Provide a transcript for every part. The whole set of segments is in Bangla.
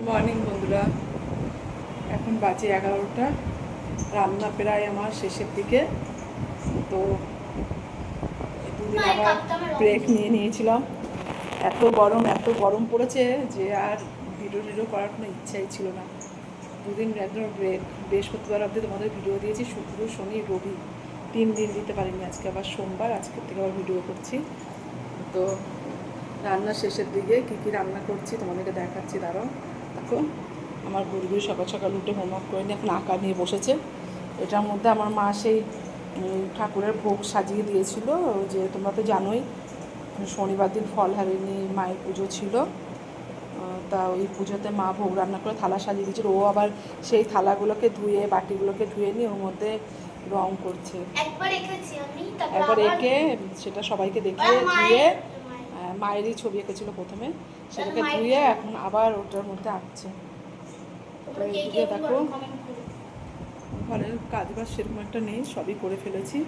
মর্নিং বন্ধুরা, এখন বাজে 11টা। রান্না প্রায় আমার শেষের দিকে। তো দুদিন আবার ব্রেক নিয়ে নিয়েছিলাম। এত গরম পড়েছে যে আর ভিডিও করার কোনো ইচ্ছাই ছিল না। দুদিন একদম ব্রেক। বৃহস্পতিবার অবধি তোমাদের ভিডিও দিয়েছি, শুক্র শনি রবি 3 দিন দিতে পারিনি। আজকে আবার সোমবার, আজকের থেকে আবার ভিডিও করছি। তো রান্নার শেষের দিকে কী রান্না করছি তোমাদেরকে দেখাচ্ছি। দাঁড়াও দেখো, আমার গুরুগুরু সকাল সকাল উঠে হোমওয়ার্ক করে নিয়ে এখন আঁকা নিয়ে বসেছে। এটার মধ্যে আমার মা সেই ঠাকুরের ভোগ সাজিয়ে দিয়েছিল, যে তোমরা তো জানোই শনিবার দিন ফলহারিণী মায়ের পুজো ছিল। তা ওই পুজোতে মা ভোগ রান্না করে থালা সাজিয়ে দিয়েছিল। ও আবার সেই থালাগুলোকে ধুয়ে, বাটিগুলোকে ধুয়ে নিয়ে ওর মধ্যে রং করছে। একবার এঁকে সেটা সবাইকে দেখিয়ে ধুয়ে, মায়েরই ছবি এঁকেছিল প্রথমে, সেটাকে ধুয়ে এখন আবার ওটার মধ্যে আঁকছে। তো এইদিকে দেখো, ঘরের কাজ বাজ সেরকম একটা নেই, সবই করে ফেলেছি।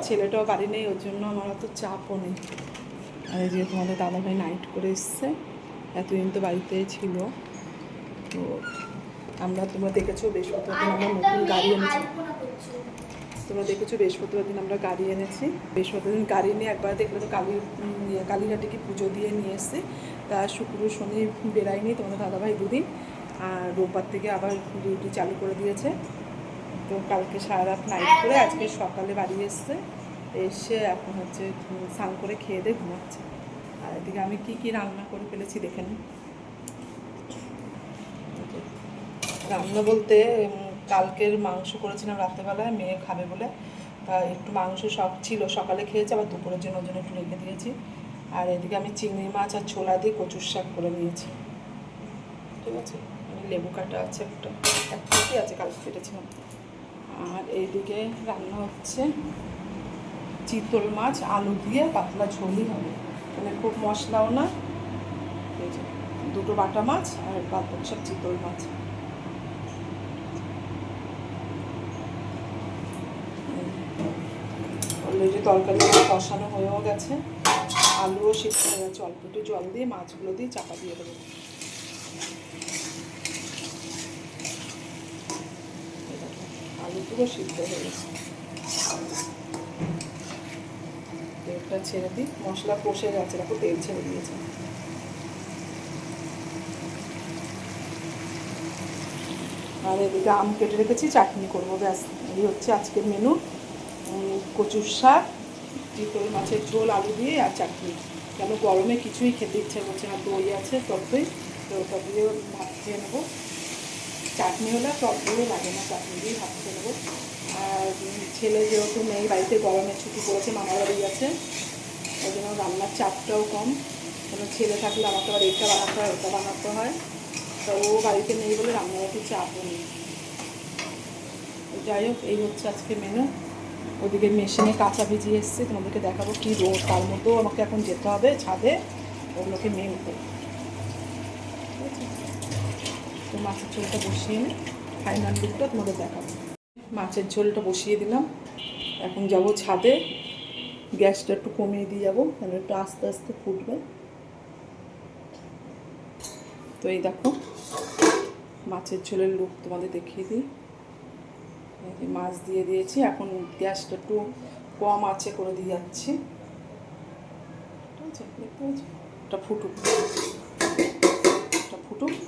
ছেলেটাও বাড়ি নেই, ওর জন্য আমার অত চাপও নেই। আর এই যে তোমাদের দাদাভাই নাইট করে এসছে, এতদিন তো বাড়িতে ছিল। তো তোমরা দেখেছো বৃহস্পতিবার দিন আমরা নতুন গাড়ি এনেছি। বৃহস্পতিবার দিন আমরা গাড়ি এনেছি। বৃহস্পতিবার দিন গাড়ি নিয়ে একবার দেখলে তো কালীঘাটে কি পুজো দিয়ে নিয়ে এসছি। তা শুক্র শনি বেরাইনি তোমাদের দাদাভাই দুদিন, আর রোববার থেকে আবার ডিউটি চালু করে দিয়েছে। তো কালকে সারা রাত নাইট করে আজকে সকালে বাড়ি এসছে। এসে এখন হচ্ছে স্নান করে খেয়ে দিয়ে ঘুমাচ্ছে। আর এদিকে আমি কি রান্না করে ফেলেছি দেখে নিই। রান্না বলতে কালকের মাংস করেছিলাম রাত্রেবেলায়, মেয়ে খাবে বলে। তা একটু মাংস সব ছিল, সকালে খেয়েছি, আবার দুপুরের জন্য ওর জন্য একটু রেখে দিয়েছি। আর এদিকে আমি চিংড়ি মাছ আর ছোলা দিয়ে কচুর শাক করে নিয়েছি। ঠিক আছে, লেবু কাটা আছে, একটা কি আছে, কালকে কেটেছিলাম। আর এইদিকে রান্না হচ্ছে চিতল মাছ আলু দিয়ে পাতলা ঝোলই হবে, মানে খুব মশলাও না। এই যে 2টো বাটা মাছ আর বাদ সব চিতল মাছ। অলরেডি তরকারি কষানো হয়েও গেছে, আলুও সিদ্ধ হয়ে গেছে। অল্প একটু জল দিয়ে মাছগুলো দিয়ে চাপা দিয়ে দেবো। আলু পুরো সিদ্ধ হয়ে গেছে। তেলটা ছেড়ে দিই, মশলা কষে গেছে, দেখো তেল ছেড়ে দিয়েছে। আর এদিকে আম কেটে রেখেছি, চাটনি করবো, ব্যাস। এই হচ্ছে আজকের মেনু। কচুর শাক, চিতল মাছের ঝোল আলু দিয়ে আর চাটনি। কেন গরমে কিছুই খেতে ইচ্ছে করছে না। দই আছে, টক দই, তো ওটা দিয়েও ভাত খেয়ে নেবো। চাটনি হলে টক দইও লাগে না, চাটনি দিয়েই ভাত খেয়ে নেবো। আর ছেলে যেহেতু নেই বাড়িতে, গরমে ছুটি পড়েছে, মামার বাড়ি আছে, ওই জন্য রান্নার চাপটাও কম। কারণ ছেলে থাকলে আমাকে আবার এটা বানাতে হয়, ওটা বানাতে হয়। তো ও বাড়িতে নেই বলে রান্নাবাটির চাপও নেই। যাই হোক, এই হচ্ছে আজকে মেনু। ওদিকে মেশিনে কাঁচা ভিজিয়ে এসছে, তোমাদেরকে দেখাবো কি রোদ। তার মধ্যেও আমাকে এখন যেতে হবে ছাদে ওগুলোকে মেলতে। ঠিক আছে, তো মাছের ঝোলটা বসিয়ে নিই, ফাইনাল লুকটা তোমাদের দেখাবো। মাছের ঝোলটা বসিয়ে দিলাম, এখন যাব ছাদে। গ্যাসটা একটু কমিয়ে দিয়ে যাবো, কেন একটু আস্তে আস্তে ফুটবে। তো এই দেখো মাছের ঝোলের লুক তোমাদের দেখিয়ে দিই। মাছ দিয়ে দিয়েছি, এখন গ্যাসটা একটু কম আছে করে দিয়ে যাচ্ছি। ঠিক আছে, দেখতে পাচ্ছি ওটা ফুটুক,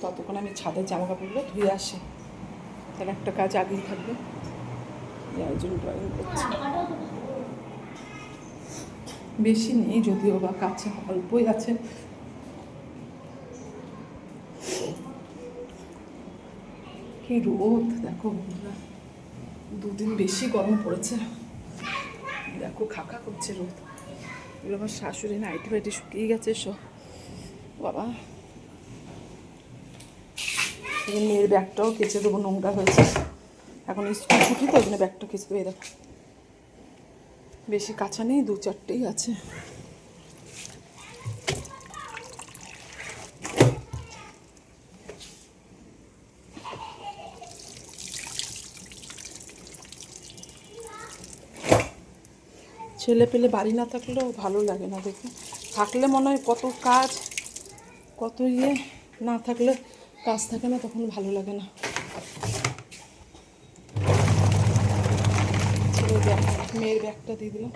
ততক্ষণ আমি ছাদের জামা কাপড়গুলো ধুয়ে আসি, তাহলে একটা কাজ আগেই থাকবে। একজন ড্রয়িং করছে, বেশি নেই যদিও বা, কাছে অল্পই আছে। কি রোদ দেখো বন্ধুরা, 2 দিন বেশি গরম পড়েছে। দেখো খাকা করছে রোদ। এগুলো আমার শাশুড়ি নাইটি ফাইটি শুকিয়ে গেছে সব। বাবা, মেয়ের ব্যাগটাও কেচে দেবো, নোংরা হয়েছে। এখন স্কুল ছুটি তো, ওই জন্য ব্যাগটা কেচে দেবো। দেখো বেশি কাঁচা নেই, 2-4টেই আছে। ছেলে পেলে বাড়ি না থাকলেও ভালো লাগে না, দেখে থাকলে মনে হয় কত কাজ, কত ইয়ে। না থাকলে কাজ থাকে না, তখন ভালো লাগে না। ছেলের ব্যাগ, মেয়ের ব্যাগটা দিয়ে দিলাম।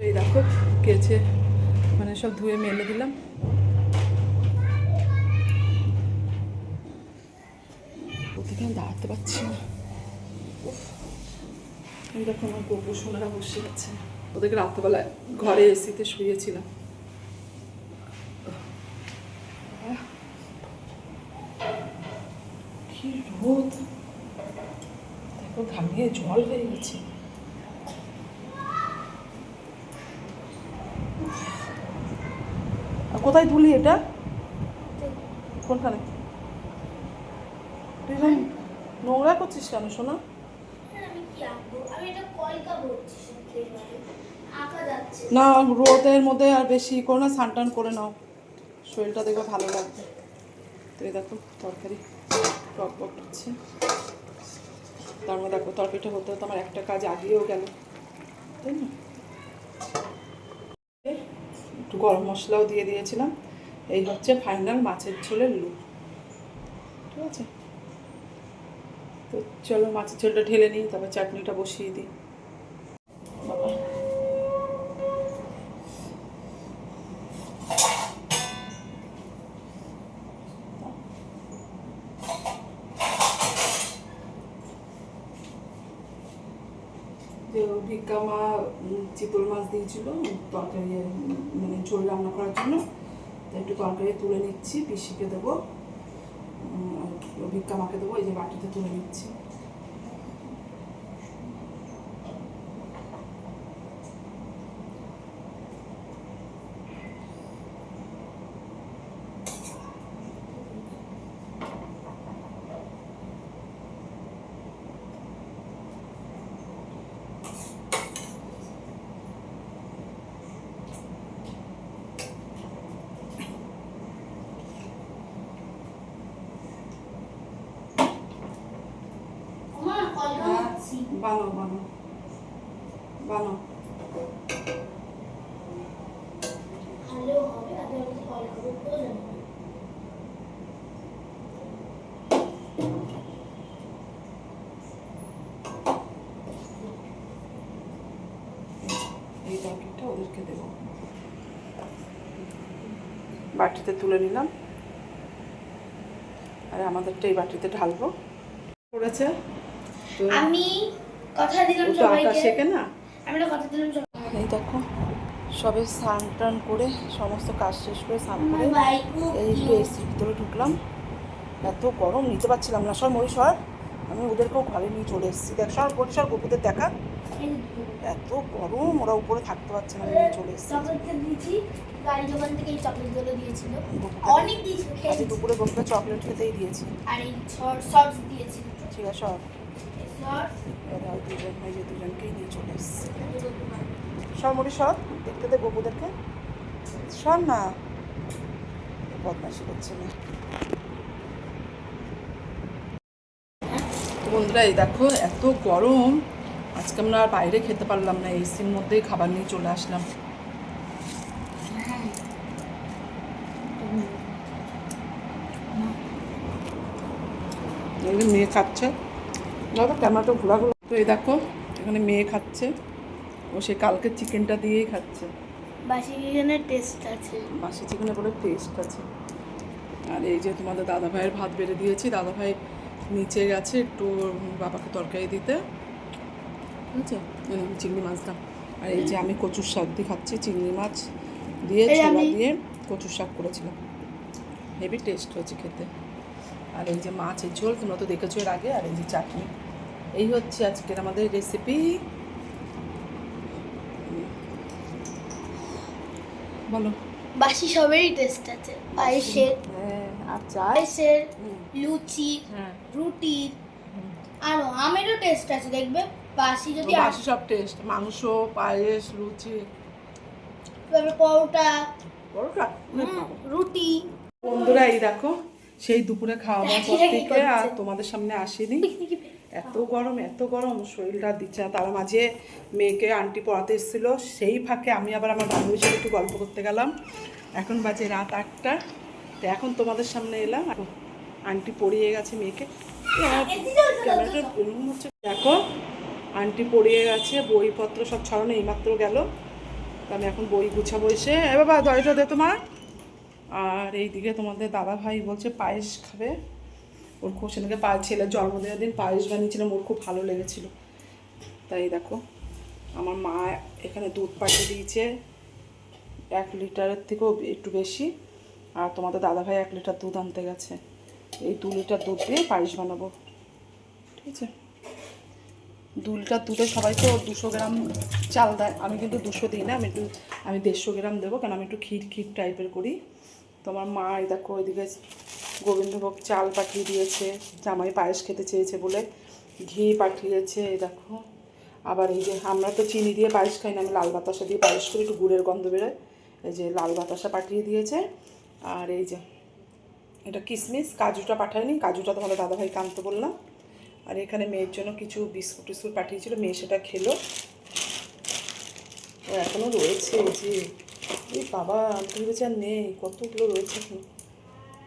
এই দেখো কেচে মানে সব ধুয়ে মেলে দিলাম। ওদিকে আমি দাঁড়াতে পারছি না। এই দেখো আমার গপু সোনারা বসে আছে। ওদেরকে রাত্রেবেলায় ঘরে এসিতে শুয়েছিলাম। কি রোদ দেখো, ঘামিয়ে জল হয়ে গেছে। কোথায় তুলি এটা? কোনখানে? তুই নোংরা করছিস কেন সোনা? না রোদের মধ্যে আর বেশি করো না, স্নান টান করে নাও, শরীরটা দেখবে ভালো লাগবে। তো এই দেখো তরকারি টক বক হচ্ছে, তার মধ্যে দেখো তরকারিটা হতে হতে আমার একটা কাজ আগিয়েও গেল, তাই না? একটু গরম মশলাও দিয়ে দিয়েছিলাম। এই হচ্ছে ফাইনাল মাছের ঝোলের লুক, ঠিক আছে? তো চলো মাছের ঝোলটা ঢেলে নিই, তারপর চাটনিটা বসিয়ে দিই। বাবা যে ভিক্ষা মা চিতল মাছ দিয়েছিল তরকারি মানে ঝোল রান্না করার জন্য, তো একটু তরকারি তুলে নিচ্ছি, পিসিকে দেবো, ভিক্ষা মাকে দেবো। এই যে বাটিতে তুলে নিচ্ছি। বানাও বানাও বানাও। এই তরকারিটা ওদেরকে দেবো, বাটিতে তুলে নিলাম, আর আমাদেরটা এই বাটিতে ঢালবো। করেছে আমি কথা দিলাম সবাইকে, শেখে না, আমি একটা কথা দিলাম। এই দেখো সবে স্নান টান করে সমস্ত কাজ শেষ করে স্নান করে এই একটু এসির ভিতরে ঢুকলাম। এত গরম নিতে পারছিলাম না। সর মরিসর, আমি ওদেরকেও ঘরে নিয়ে চলে এসেছি। দেখ সর মরিসর, গপুদের দেখা, এত গরম ওরা উপরে থাকতে পারছে না, নিয়ে চলে এসেছি। চকলেটটা দিয়েছি, গাড়ি দোকান থেকে এই চকলেটগুলো দিয়েছিল, অনেক দিয়েছিল। আজকে দুপুরে গপুকে চকলেট খেতেই দিয়েছি, আর এই সস দিয়েছি। ঠিক আছে সর, এরা দুজন এই যে দুজনকেই নিয়ে চলে এসেছি। সর মরি সর, দেখতে দে গপুদেরকে, সর না, বদমাইশি করছে না। বন্ধুরা এই দেখো এত গরম, আজকে আমরা আর বাইরে খেতে পারলাম না, এসির মধ্যেই খাবার নিয়ে চলে আসলাম। মেয়ে খাচ্ছে, দেখো ক্যামেরাটা ঘোরাঘুরি। তো এই দেখো এখানে মেয়ে খাচ্ছে, ও সে কালকে চিকেনটা দিয়েই খাচ্ছে। বাসি চিকেনের টেস্ট আছে, বাসি চিকেনের বলে টেস্ট আছে। আর এই যে তোমাদের দাদা ভাইয়ের ভাত বেড়ে দিয়েছি, দাদা ভাই নিচে গেছে একটু বাবাকে তরকারি দিতে, ঠিক আছে? চিংড়ি মাছটা। আর এই যে আমি কচুর শাক দিয়ে খাচ্ছি, চিংড়ি মাছ দিয়ে ছোলা দিয়ে কচুর শাক করেছিলাম, হেভি টেস্ট হয়েছে খেতে। আর এই যে মাছের ঝোল তোমরা তো দেখেছো এর আগে, আর এই যে চাটনি। এই হচ্ছে আজকের আমাদের রেসিপি। বলো। বাসি সবেরই টেস্ট আছে, পায়েসের, আচ্ছা পায়েসের, লুচি, রুটির, আরো আমেরও টেস্ট আছে দেখবে। বাসি যদি বাসি সব টেস্ট, মাংস, পায়েস, লুচি, তারপরে পরোটা, পরোটা, রুটি। বন্ধুরা এই দেখো সেই দুপুরে খাওয়া দাওয়ার পর থেকে আর তোমাদের সামনে আসিনি, এত গরম শরীরটা দিচ্ছে না। তার মাঝে মেয়েকে আন্টি পড়াতে এসেছিলো, সেই ফাঁকে আমি আবার আমার বান্ধবীর সাথে একটু গল্প করতে গেলাম। এখন বাজে রাত 8টা। তো এখন তোমাদের সামনে এলাম। আন্টি পড়িয়ে গেছে মেয়েকে। ক্যামেরাটা এরকম হচ্ছে, দেখো আন্টি পড়িয়ে গেছে, বইপত্র সব ছড়ানো এইমাত্র গেল। তো আমি এখন বই গুছাবো এসে। এ বাবা দরজা দে তোমার। আর এইদিকে তোমাদের দাদা ভাই বলছে পায়েস খাবে। ওর খুব সেদিনকে ছেলের জন্মদিনের দিন পায়েস বানিয়েছিলাম, ওর খুব ভালো লেগেছিলো। তাই দেখো আমার মা এখানে দুধ পাঠিয়ে দিয়েছে 1 লিটারের থেকেও একটু বেশি। আর তোমাদের দাদাভাই 1 লিটার দুধ আনতে গেছে। এই 2 লিটার দুধ দিয়ে পায়েস বানাবো, ঠিক আছে। 2 লিটার দুধে সবাই তো 200 গ্রাম চাল দেয়, আমি কিন্তু 200 দিই না, আমি 150 গ্রাম দেবো, কারণ আমি একটু ক্ষীর টাইপের করি। তোমার মা এই দেখো ওইদিকে গোবিন্দভোগ চাল পাঠিয়ে দিয়েছে, জামাই পায়েস খেতে চেয়েছে বলে ঘি পাঠিয়েছে। এই দেখো আবার এই যে আমরা তো চিনি দিয়ে পায়েস খাই না, আমি লাল বাতাসা দিয়ে পায়েস করি, একটু গুড়ের গন্ধ বেরোয়। এই যে লাল বাতাসা পাঠিয়ে দিয়েছে। আর এই যে এটা কিশমিশ, কাজুটা পাঠায়নি, কাজুটা তোমাদের দাদাভাইকে আনতে বললাম। আর এখানে মেয়ের জন্য কিছু বিস্কুট টিস্কুট পাঠিয়েছিল, মেয়ে সেটা খেলো। ও এখনও রয়েছে, এই যে এই বাবা আমি ভেবেছি আর নেই, কতগুলো রয়েছে এখন।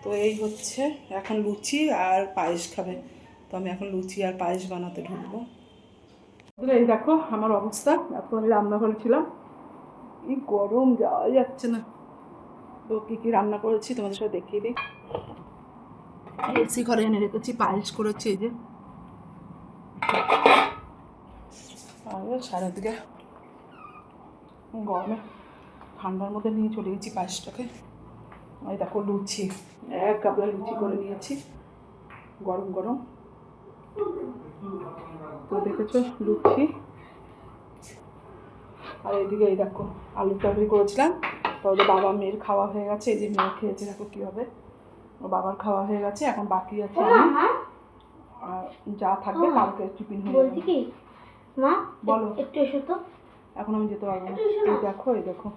তো এই হচ্ছে এখন লুচি আর পায়েস খাবে, তো আমি এখন লুচি আর পায়েস বানাতে ঢুকবো। এই দেখো আমার অবস্থা, এখন আমি রান্নাঘরে ছিলাম, এই গরম যাওয়া যাচ্ছে না। তো কী কী রান্না করেছি তোমাদের সাথে দেখিয়ে দিই। এসি ঘরে এনে রেখেছি, পায়েস করেছি এই যে। আর সারাদিকে গরমে ঠান্ডার মধ্যে নিয়ে চলে গেছি পায়েসটাকে। ওই দেখো লুচি, 1 গাবলা লুচি করে নিয়েছি, গরম গরম। তো দেখেছো লুচি। আর এদিকে এই দেখো আলুর তরকারি করেছিলাম, তাহলে বাবা মেয়ের খাওয়া হয়ে গেছে। এই যে মেয়ে খেয়েছে, দেখো কীভাবে, ও বাবার খাওয়া হয়ে গেছে, এখন বাকি আছে আমি। আর যা থাকবে কালকে টিফিন হয়ে যাবে। কি মা বলো, একটু এসো তো। এখন আমি যেতে পারবো না। এই দেখো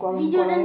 গরম কড়াই